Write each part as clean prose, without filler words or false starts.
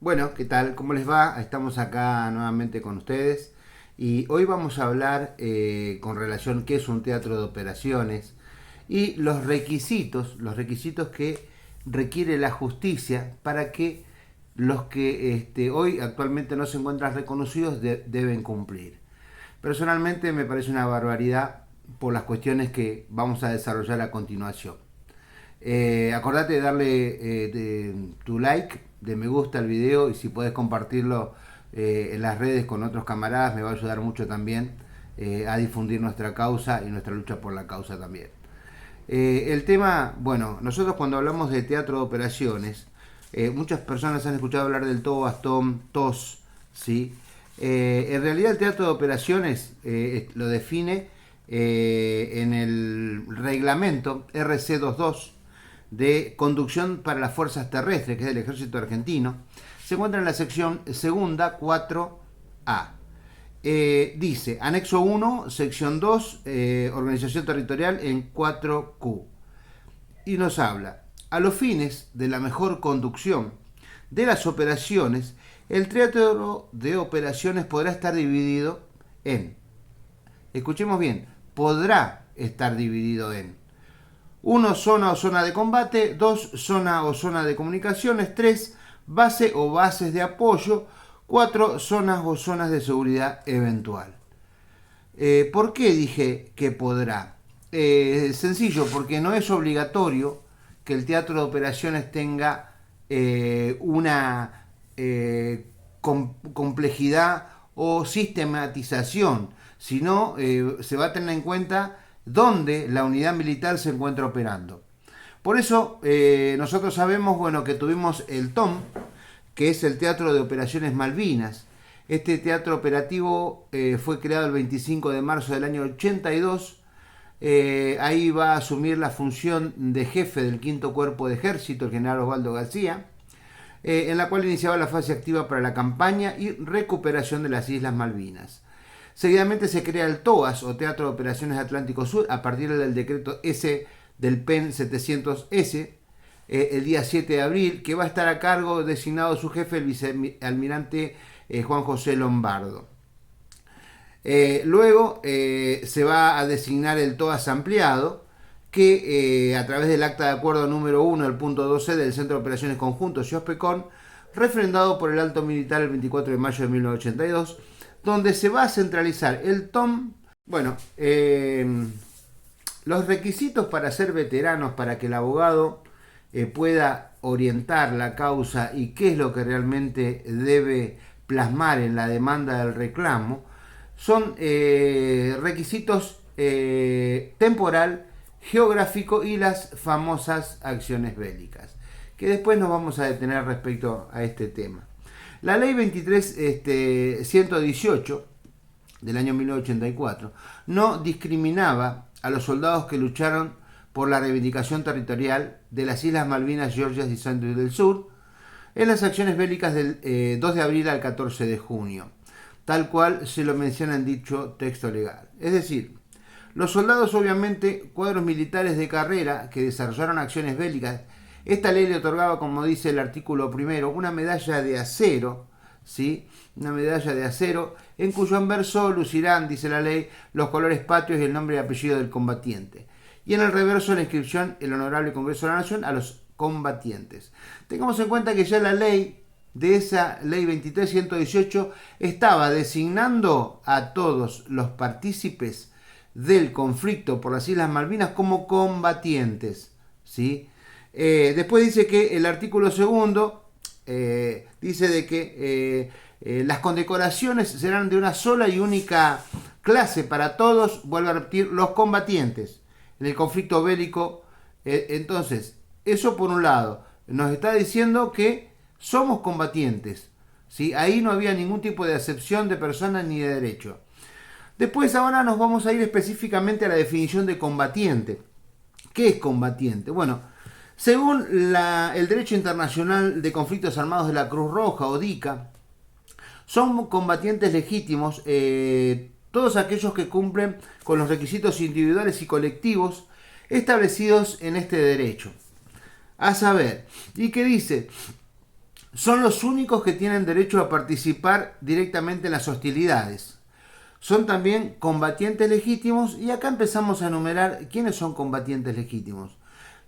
Bueno, ¿qué tal? ¿Cómo les va? Estamos acá nuevamente con ustedes y hoy vamos a hablar con relación a qué es un teatro de operaciones y los requisitos que requiere la justicia para que los que hoy actualmente no se encuentran reconocidos deben cumplir. Personalmente me parece una barbaridad por las cuestiones que vamos a desarrollar a continuación. Acordate de darle tu like, de me gusta al video y si podés compartirlo en las redes con otros camaradas me va a ayudar mucho también a difundir nuestra causa y nuestra lucha por la causa también. El tema, bueno, nosotros cuando hablamos de teatro de operaciones, muchas personas han escuchado hablar del TOAS, TOM, TOS, ¿sí? En realidad el teatro de operaciones lo define en el reglamento RC22 de conducción para las fuerzas terrestres, que es del ejército argentino. Se encuentra en la sección segunda 4A. Dice, anexo 1, sección 2, organización territorial en 4Q. Y nos habla, a los fines de la mejor conducción de las operaciones, el teatro de operaciones podrá estar dividido en, escuchemos bien, podrá estar dividido en 1, zona o zona de combate; 2, zona o zona de comunicaciones; 3, base o bases de apoyo; 4, zonas o zonas de seguridad eventual. ¿Por qué dije que podrá? Sencillo, porque no es obligatorio que el teatro de operaciones tenga una complejidad o sistematización, sino se va a tener en cuenta dónde la unidad militar se encuentra operando. Por eso nosotros sabemos, bueno, que tuvimos el TOM, que es el Teatro de Operaciones Malvinas. Este teatro operativo fue creado el 25 de marzo del año 82. Ahí va a asumir la función de jefe del quinto cuerpo de ejército, el general Osvaldo García, en la cual iniciaba la fase activa para la campaña y recuperación de las Islas Malvinas. Seguidamente se crea el TOAS, o Teatro de Operaciones Atlántico Sur, a partir del decreto S del PEN 700S, el día 7 de abril, que va a estar a cargo, designado su jefe, el vicealmirante Juan José Lombardo. Luego se va a designar el TOAS ampliado, que a través del acta de acuerdo número 1, el punto 12 del Centro de Operaciones Conjuntos Yospecón, refrendado por el alto militar el 24 de mayo de 1982, donde se va a centralizar el TOM. Bueno, los requisitos para ser veteranos, para que el abogado pueda orientar la causa y qué es lo que realmente debe plasmar en la demanda del reclamo, son requisitos temporal, geográfico y las famosas acciones bélicas, que después nos vamos a detener respecto a este tema. La ley 23.118 del año 1984 no discriminaba a los soldados que lucharon por la reivindicación territorial de las Islas Malvinas, Georgias y Sandwich del Sur en las acciones bélicas del 2 de abril al 14 de junio, tal cual se lo menciona en dicho texto legal. Es decir, los soldados, obviamente, cuadros militares de carrera que desarrollaron acciones bélicas, esta ley le otorgaba, como dice el artículo primero, una medalla de acero, ¿sí? Una medalla de acero en cuyo anverso lucirán, dice la ley, los colores patrios y el nombre y apellido del combatiente. Y en el reverso la inscripción, el Honorable Congreso de la Nación, a los combatientes. Tengamos en cuenta que ya la ley de esa ley 23.118 estaba designando a todos los partícipes del conflicto por las Islas Malvinas como combatientes, ¿sí? Después dice que el artículo segundo dice de que las condecoraciones serán de una sola y única clase para todos, vuelvo a repetir, los combatientes en el conflicto bélico. Entonces, eso por un lado, nos está diciendo que somos combatientes, ¿sí? Ahí no había ningún tipo de acepción de persona ni de derecho. Después ahora nos vamos a ir específicamente a la definición de combatiente. ¿Qué es combatiente? Bueno, según el derecho internacional de conflictos armados de la Cruz Roja o DICA, son combatientes legítimos todos aquellos que cumplen con los requisitos individuales y colectivos establecidos en este derecho. A saber, ¿y qué dice? son los únicos que tienen derecho a participar directamente en las hostilidades. Son también combatientes legítimos y acá empezamos a enumerar quiénes son combatientes legítimos.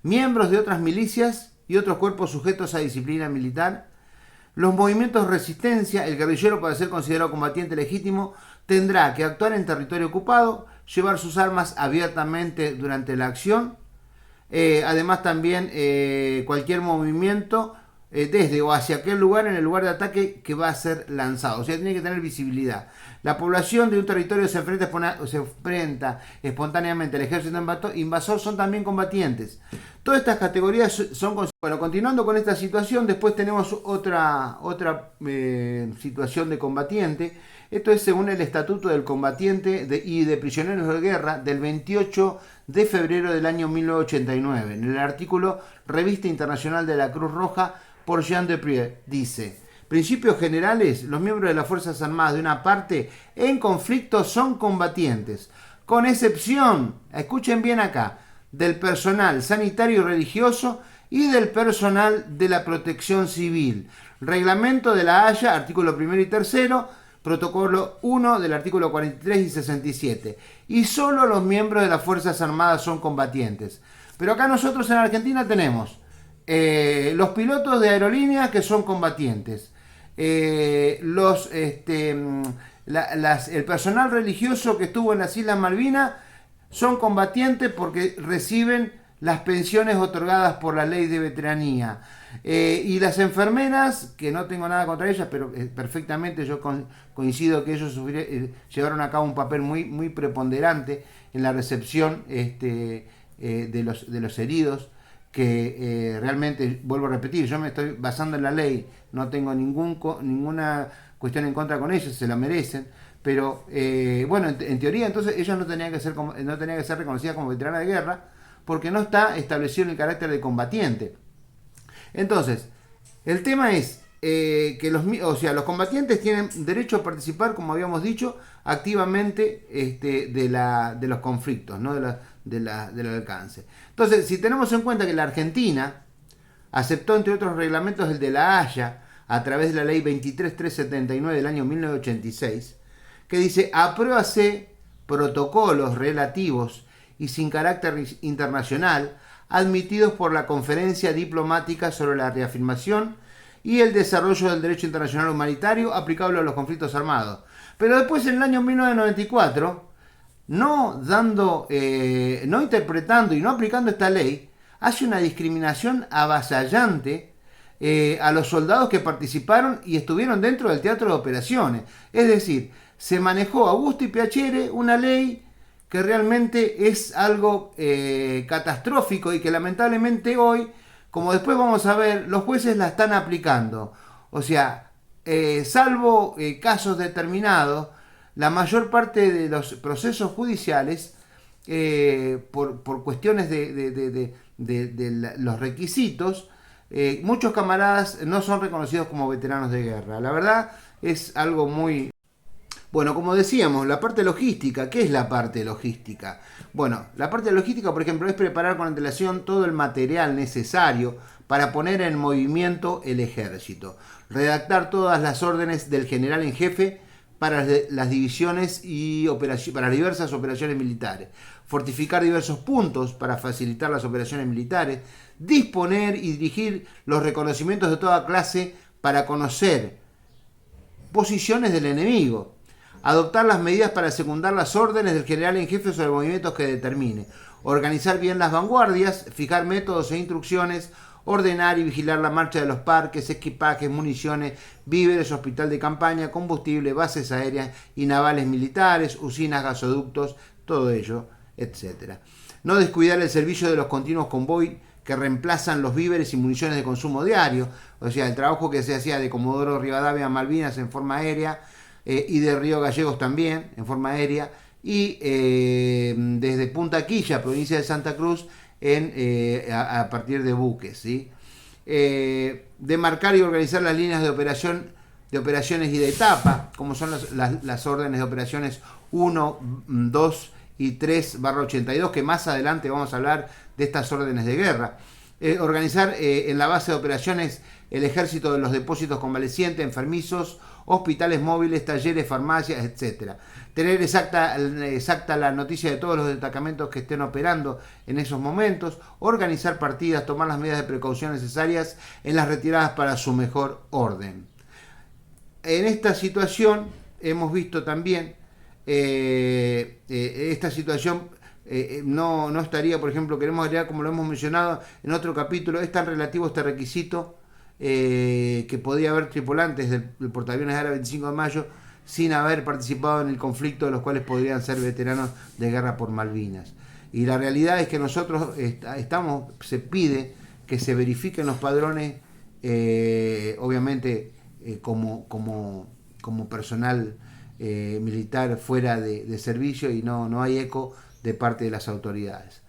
Miembros de otras milicias y otros cuerpos sujetos a disciplina militar. Los movimientos de resistencia, el guerrillero para ser considerado combatiente legítimo tendrá que actuar en territorio ocupado, llevar sus armas abiertamente durante la acción. Además también cualquier movimiento desde o hacia aquel lugar en el lugar de ataque que va a ser lanzado. O sea, tiene que tener visibilidad. La población de un territorio se enfrenta espontáneamente al ejército invasor, son también combatientes. Todas estas categorías son... Bueno, continuando con esta situación, después tenemos otra situación de combatiente. Esto es según el Estatuto del Combatiente y de Prisioneros de Guerra del 28 de febrero del año 1989. En el artículo Revista Internacional de la Cruz Roja por Jean Deprez dice: principios generales, los miembros de las Fuerzas Armadas de una parte en conflicto son combatientes, con excepción, escuchen bien acá, del personal sanitario y religioso y del personal de la protección civil. Reglamento de la Haya, artículo 1 y 3, protocolo 1 del artículo 43 y 67. Y solo los miembros de las Fuerzas Armadas son combatientes. Pero acá nosotros en Argentina tenemos los pilotos de aerolíneas que son combatientes. El personal religioso que estuvo en las Islas Malvinas son combatientes porque reciben las pensiones otorgadas por la ley de veteranía. Y las enfermeras, que no tengo nada contra ellas, pero perfectamente yo coincido que ellos llevaron a cabo un papel muy preponderante en la recepción de los heridos, que realmente, vuelvo a repetir, yo me estoy basando en la ley, no tengo ninguna cuestión en contra con ellos, se la merecen, pero bueno, en teoría entonces ellos no tenían que ser reconocidas como veteranas de guerra, porque no está establecido en el carácter de combatiente. Entonces, el tema es que los combatientes tienen derecho a participar, como habíamos dicho, activamente de los conflictos, ¿no? del alcance. Entonces, si tenemos en cuenta que la Argentina aceptó, entre otros reglamentos, el de la Haya, a través de la ley 23379 del año 1986, que dice: apruébase protocolos relativos y sin carácter internacional admitidos por la Conferencia Diplomática sobre la Reafirmación y el Desarrollo del Derecho Internacional Humanitario aplicable a los conflictos armados. Pero después, en el año 1994, no interpretando y no aplicando esta ley, hace una discriminación avasallante a los soldados que participaron y estuvieron dentro del teatro de operaciones. Es decir, se manejó a gusto y piacere una ley que realmente es algo catastrófico y que lamentablemente hoy, como después vamos a ver, los jueces la están aplicando. O sea, salvo casos determinados, la mayor parte de los procesos judiciales, por cuestiones de los requisitos, muchos camaradas no son reconocidos como veteranos de guerra. La verdad es algo muy... Bueno, como decíamos, la parte logística. ¿Qué es la parte logística? Bueno, la parte logística, por ejemplo, es preparar con antelación todo el material necesario para poner en movimiento el ejército. Redactar todas las órdenes del general en jefe para las divisiones y para las diversas operaciones militares. Fortificar diversos puntos para facilitar las operaciones militares. Disponer y dirigir los reconocimientos de toda clase para conocer posiciones del enemigo. Adoptar las medidas para secundar las órdenes del general en jefe sobre movimientos que determine. Organizar bien las vanguardias, fijar métodos e instrucciones, ordenar y vigilar la marcha de los parques, equipajes, municiones, víveres, hospital de campaña, combustible, bases aéreas y navales militares, usinas, gasoductos, todo ello, etc. No descuidar el servicio de los continuos convoy que reemplazan los víveres y municiones de consumo diario, o sea, el trabajo que se hacía de Comodoro Rivadavia a Malvinas en forma aérea, y de Río Gallegos también, en forma aérea, y desde Punta Quilla, provincia de Santa Cruz, a partir de buques, ¿sí? Demarcar y organizar las líneas de operaciones y de etapa, como son las órdenes de operaciones 1, 2 y 3/82, que más adelante vamos a hablar de estas órdenes de guerra. Organizar en la base de operaciones el ejército de los depósitos convalecientes, enfermizos, hospitales móviles, talleres, farmacias, etcétera. Tener exacta la noticia de todos los destacamentos que estén operando en esos momentos, organizar partidas, tomar las medidas de precaución necesarias en las retiradas para su mejor orden. En esta situación hemos visto también, esta situación no estaría, por ejemplo, queremos agregar, como lo hemos mencionado en otro capítulo, es tan relativo este requisito que podía haber tripulantes del portaaviones Ara 25 de mayo sin haber participado en el conflicto, de los cuales podrían ser veteranos de guerra por Malvinas. Y la realidad es que nosotros se pide que se verifiquen los padrones, obviamente como personal militar fuera de servicio, y no hay eco de parte de las autoridades.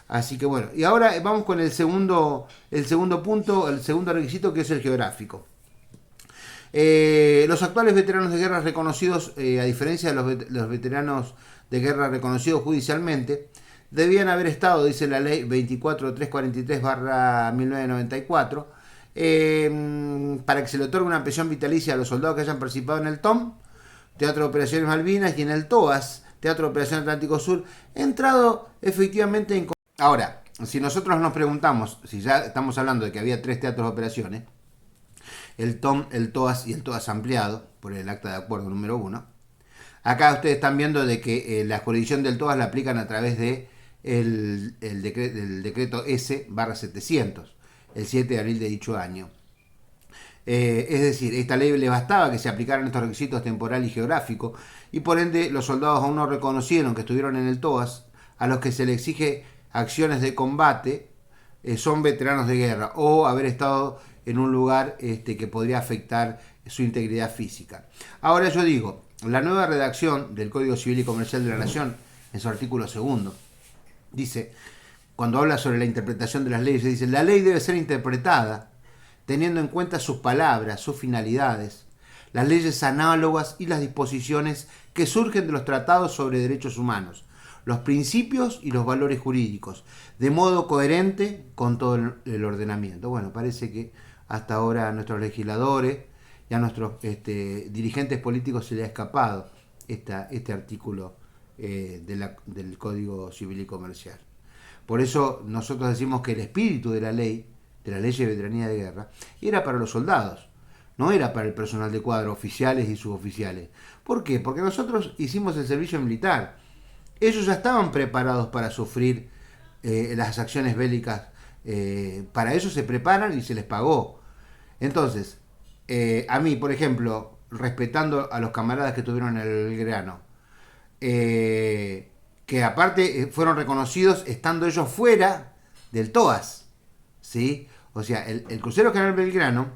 Así que bueno, y ahora vamos con el segundo punto, el segundo requisito, que es el geográfico. Los actuales veteranos de guerra reconocidos, a diferencia de los veteranos de guerra reconocidos judicialmente, debían haber estado, dice la ley 24343/1994, para que se le otorgue una pensión vitalicia a los soldados que hayan participado en el TOM, Teatro de Operaciones Malvinas, y en el TOAS, Teatro de Operaciones Atlántico Sur, entrado efectivamente en... Ahora, si nosotros nos preguntamos, si ya estamos hablando de que había 3 teatros de operaciones, el TOM, el TOAS y el TOAS ampliado, por el acta de acuerdo número 1, acá ustedes están viendo de que la jurisdicción del TOAS la aplican a través de el decreto S/700, el 7 de abril de dicho año. Es decir, esta ley le bastaba que se aplicaran estos requisitos temporal y geográfico, y por ende los soldados aún no reconocieron que estuvieron en el TOAS, a los que se le exige acciones de combate, son veteranos de guerra, o haber estado en un lugar que podría afectar su integridad física. Ahora yo digo, la nueva redacción del Código Civil y Comercial de la Nación, en su artículo 2, dice, cuando habla sobre la interpretación de las leyes, dice: la ley debe ser interpretada teniendo en cuenta sus palabras, sus finalidades, las leyes análogas y las disposiciones que surgen de los tratados sobre derechos humanos, los principios y los valores jurídicos, de modo coherente con todo el ordenamiento. Bueno, parece que hasta ahora a nuestros legisladores y a nuestros dirigentes políticos se les ha escapado este artículo del Código Civil y Comercial. Por eso nosotros decimos que el espíritu de la ley de veteranía de guerra, era para los soldados, no era para el personal de cuadro, oficiales y suboficiales. ¿Por qué? Porque nosotros hicimos el servicio militar. Ellos ya estaban preparados para sufrir las acciones bélicas. Para eso se preparan y se les pagó. Entonces, a mí, por ejemplo, respetando a los camaradas que estuvieron en el Belgrano, que aparte fueron reconocidos estando ellos fuera del TOAS, ¿sí? O sea, el crucero General Belgrano,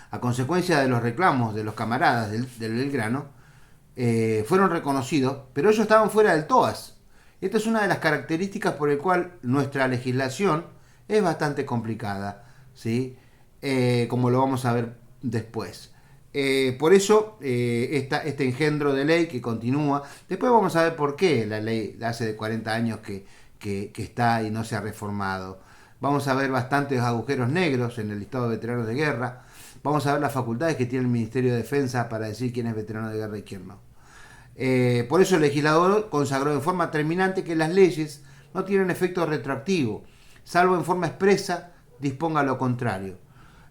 a consecuencia de los reclamos de los camaradas del Belgrano, fueron reconocidos, pero ellos estaban fuera del TOAS. Esta es una de las características por el cual nuestra legislación es bastante complicada, ¿sí? Como lo vamos a ver después. Por eso este engendro de ley que continúa. Después vamos a ver por qué la ley hace de 40 años que está y no se ha reformado. Vamos a ver bastantes agujeros negros en el listado de veteranos de guerra. Vamos a ver las facultades que tiene el Ministerio de Defensa para decir quién es veterano de guerra y quién no. Por eso el legislador consagró en forma terminante que las leyes no tienen efecto retroactivo, salvo en forma expresa disponga lo contrario,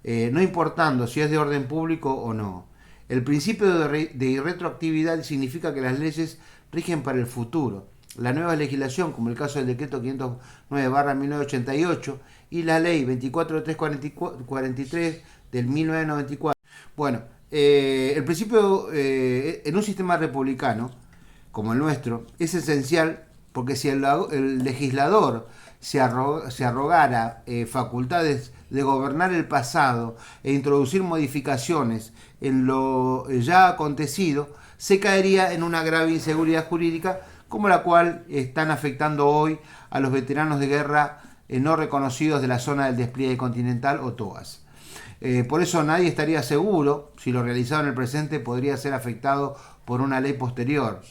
no importando si es de orden público o no. El principio de irretroactividad significa que las leyes rigen para el futuro. La nueva legislación, como el caso del decreto 509/1988 y la ley 24343 del 1994. Bueno, el principio en un sistema republicano como el nuestro es esencial, porque si el legislador se arrogara facultades de gobernar el pasado e introducir modificaciones en lo ya acontecido, se caería en una grave inseguridad jurídica como la cual están afectando hoy a los veteranos de guerra no reconocidos de la zona del despliegue continental o TOAS. Por eso nadie estaría seguro si lo realizado en el presente podría ser afectado por una ley posterior.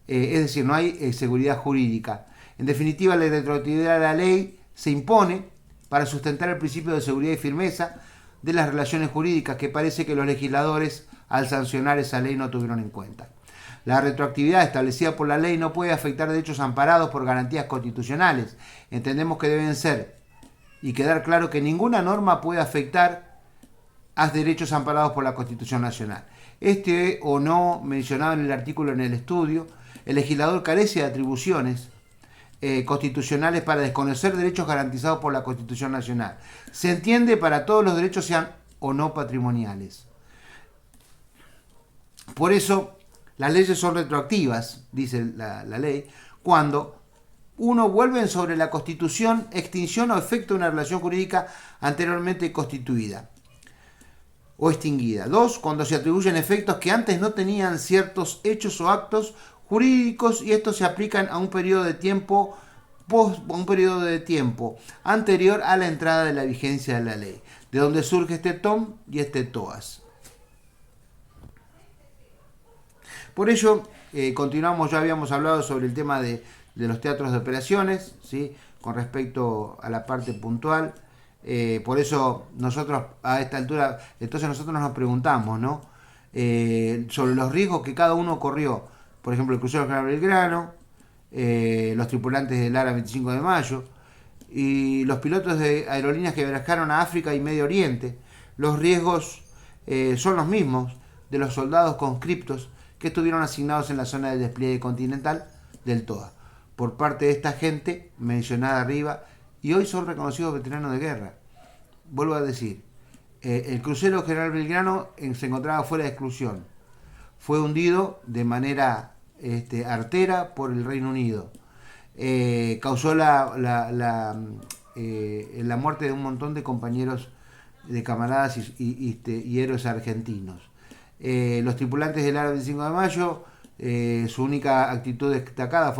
Es decir, no hay seguridad jurídica. En definitiva, la retroactividad de la ley se impone para sustentar el principio de seguridad y firmeza de las relaciones jurídicas que parece que los legisladores al sancionar esa ley no tuvieron en cuenta. La retroactividad establecida por la ley no puede afectar derechos amparados por garantías constitucionales. Entendemos que deben ser y quedar claro que ninguna norma puede afectar a derechos amparados por la Constitución Nacional. Este o no mencionado en el artículo en el estudio, el legislador carece de atribuciones constitucionales para desconocer derechos garantizados por la Constitución Nacional. Se entiende para todos los derechos sean o no patrimoniales. Por eso, las leyes son retroactivas, dice la ley, cuando uno vuelve sobre la Constitución, extinción o efecto de una relación jurídica anteriormente constituida o extinguida. 2. Cuando se atribuyen efectos que antes no tenían ciertos hechos o actos jurídicos y estos se aplican a un periodo de tiempo anterior a la entrada de la vigencia de la ley, de donde surge este TOM y este TOAS. Por ello, continuamos, ya habíamos hablado sobre el tema de los teatros de operaciones, ¿sí? Con respecto a la parte puntual. Por eso nosotros a esta altura, entonces nosotros nos preguntamos, ¿no? Sobre los riesgos que cada uno corrió. Por ejemplo, el crucero General Belgrano, los tripulantes del ARA 25 de Mayo y los pilotos de aerolíneas que viajaron a África y Medio Oriente. Los riesgos son los mismos de los soldados conscriptos que estuvieron asignados en la zona de despliegue continental del TOA por parte de esta gente mencionada arriba y hoy son reconocidos veteranos de guerra. Vuelvo a decir, el crucero General Belgrano se encontraba fuera de exclusión. Fue hundido de manera artera por el Reino Unido. Causó la muerte de un montón de compañeros, de camaradas y héroes argentinos. Los tripulantes del ARA 25 de Mayo, su única actitud destacada fue